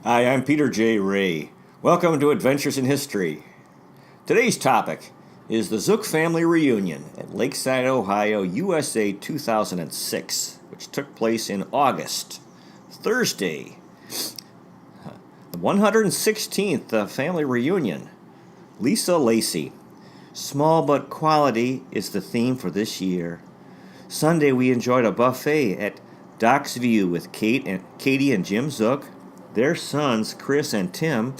Hi, I'm Peter J. Ray. Welcome to Adventures in History. Today's topic is the Zuck family reunion at Lakeside, Ohio, USA 2006, which took place in August, Thursday. The 116th family reunion. Lisa Lacey. Small but quality is the theme for this year. Sunday we enjoyed a buffet at Doc's View with Katie and Jim Zuck, their sons Chris and Tim,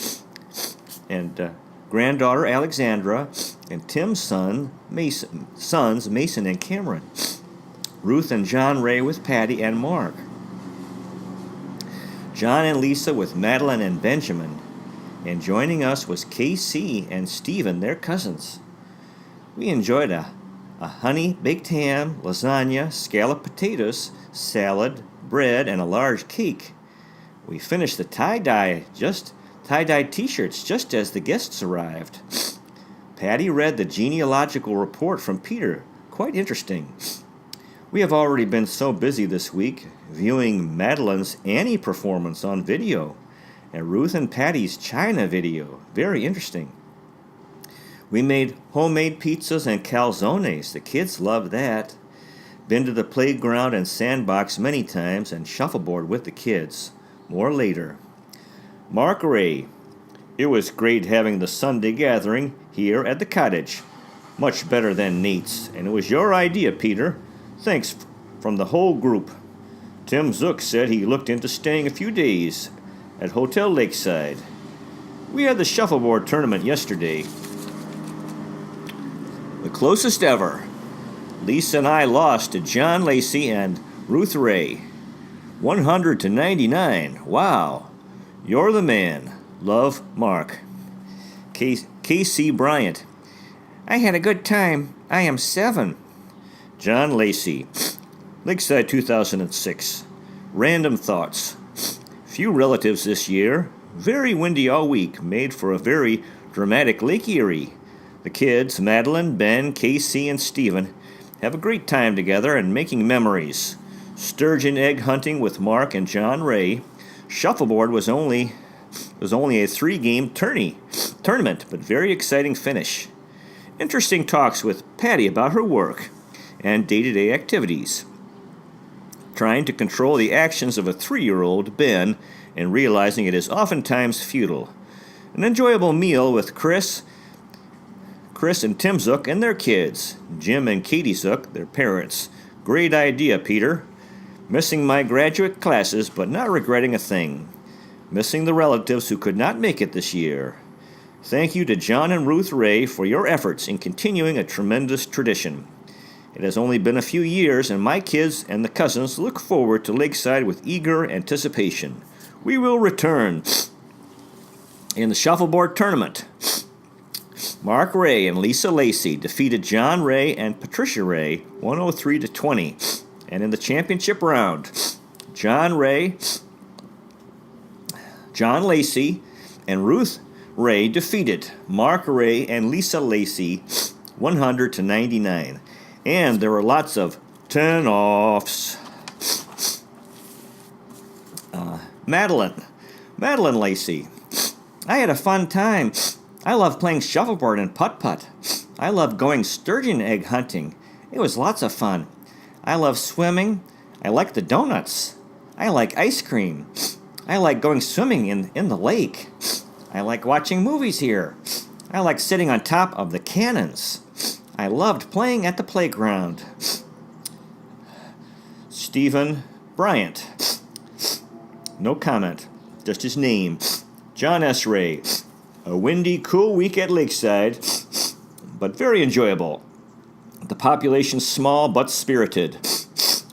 and granddaughter Alexandra, and Tim's sons Mason and Cameron. Ruth and John Ray with Patty and Mark. John and Lisa with Madeline and Benjamin. And joining us was KC and Stephen, their cousins. We enjoyed a honey baked ham, lasagna, scalloped potatoes, salad, bread, and a large cake. We finished the tie-dye t-shirts just as the guests arrived. Patty read the genealogical report from Peter. Quite interesting. We have already been so busy this week viewing Madeline's Annie performance on video and Ruth and Patty's China video. Very interesting. We made homemade pizzas and calzones. The kids loved that. Been to the playground and sandbox many times and shuffleboard with the kids. More later. Mark Ray. It was great having the Sunday gathering here at the cottage. Much better than Nate's, and it was your idea, Peter. Thanks from the whole group. Tim Zuck said he looked into staying a few days at Hotel Lakeside. We had the shuffleboard tournament yesterday. The closest ever. Lisa and I lost to John Lacey and Ruth Ray. 100 to 99. Wow. You're the man. Love, Mark. K.C. Bryant. I had a good time. I am 7. John Lacey. Lakeside 2006. Random thoughts. Few relatives this year. Very windy all week. Made for a very dramatic Lake Erie. The kids, Madeline, Ben, K.C., and Stephen, have a great time together and making memories. Sturgeon egg hunting with Mark and John Ray. Shuffleboard was only a 3-game tournament, but very exciting finish. Interesting talks with Patty about her work and day-to-day activities. Trying to control the actions of a 3-year-old, Ben, and realizing it is oftentimes futile. An enjoyable meal with Chris and Tim Zuck and their kids. Jim and Katie Zuck, their parents. Great idea, Peter. Missing my graduate classes, but not regretting a thing. Missing the relatives who could not make it this year. Thank you to John and Ruth Ray for your efforts in continuing a tremendous tradition. It has only been a few years, and my kids and the cousins look forward to Lakeside with eager anticipation. We will return. In the shuffleboard tournament, Mark Ray and Lisa Lacey defeated John Ray and Patricia Ray 103 to 20. And in the championship round, John Lacey, and Ruth Ray defeated Mark Ray and Lisa Lacey 100 to 99. And there were lots of turn-offs. Madeline Lacey. I had a fun time. I love playing shuffleboard and putt-putt. I love going sturgeon egg hunting. It was lots of fun. I love swimming. I like the donuts. I like ice cream. I like going swimming in the lake. I like watching movies here. I like sitting on top of the cannons. I loved playing at the playground. Stephen Bryant. No comment. Just his name. John S. Ray. A windy, cool week at Lakeside, but very enjoyable. The population small but spirited.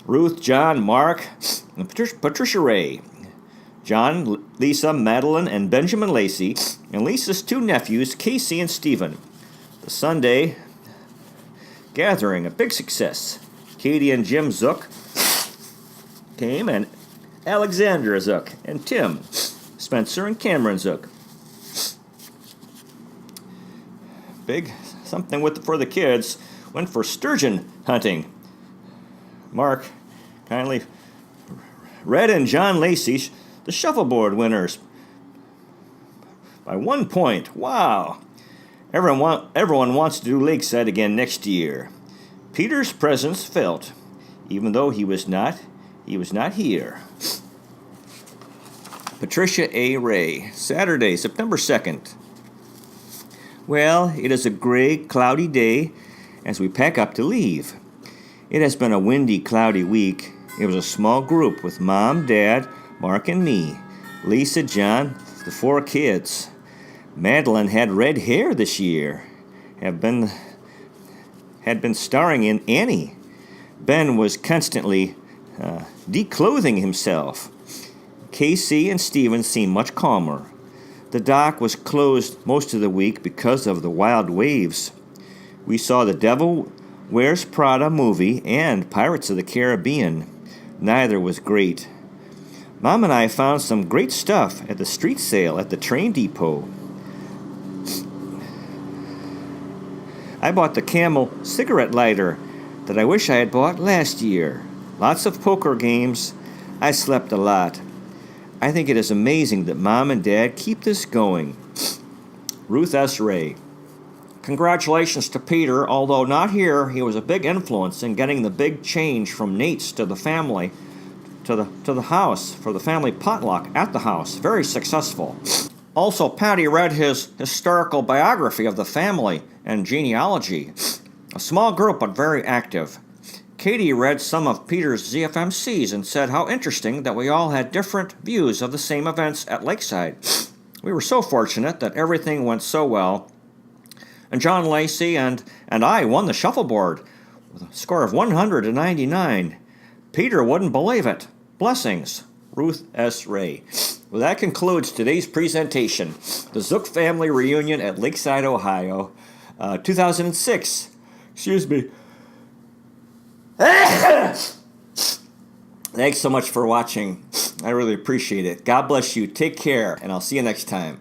Ruth, John, Mark, and Patricia Ray. John, Lisa, Madeline, and Benjamin Lacey, and Lisa's 2 nephews, Casey and Stephen. The Sunday gathering, a big success. Katie and Jim Zuck came, and Alexandra Zuck, and Tim, Spencer, and Cameron Zuck. Big something for the kids. Went for sturgeon hunting. Mark kindly Red and John Lacey, the shuffleboard winners. by 1 point. Wow. Everyone wants to do Lakeside again next year. Peter's presence felt, even though he was not here. Patricia A. Ray, Saturday, September 2nd. Well, it is a gray, cloudy day as we pack up to leave. It has been a windy, cloudy week. It was a small group with Mom, Dad, Mark, and me. Lisa, John, the 4 kids. Madeline had red hair this year. Had been starring in Annie. Ben was constantly declothing himself. Casey and Steven seemed much calmer. The dock was closed most of the week because of the wild waves. We saw The Devil Wears Prada movie and Pirates of the Caribbean. Neither was great. Mom and I found some great stuff at the street sale at the train depot. I bought the Camel cigarette lighter that I wish I had bought last year. Lots of poker games. I slept a lot. I think it is amazing that Mom and Dad keep this going. Ruth S. Ray. Congratulations to Peter. Although not here, he was a big influence in getting the big change from Nate's to the family, to the house, for the family potluck at the house. Very successful. Also, Patty read his historical biography of the family and genealogy. A small group, but very active. Katie read some of Peter's ZFMCs and said how interesting that we all had different views of the same events at Lakeside. We were so fortunate that everything went so well. And John Lacey and I won the shuffleboard with a score of 199. Peter wouldn't believe it. Blessings. Ruth S. Ray. Well, that concludes today's presentation. The Zuck family reunion at Lakeside, Ohio, 2006. Excuse me. Thanks so much for watching. I really appreciate it. God bless you. Take care, and I'll see you next time.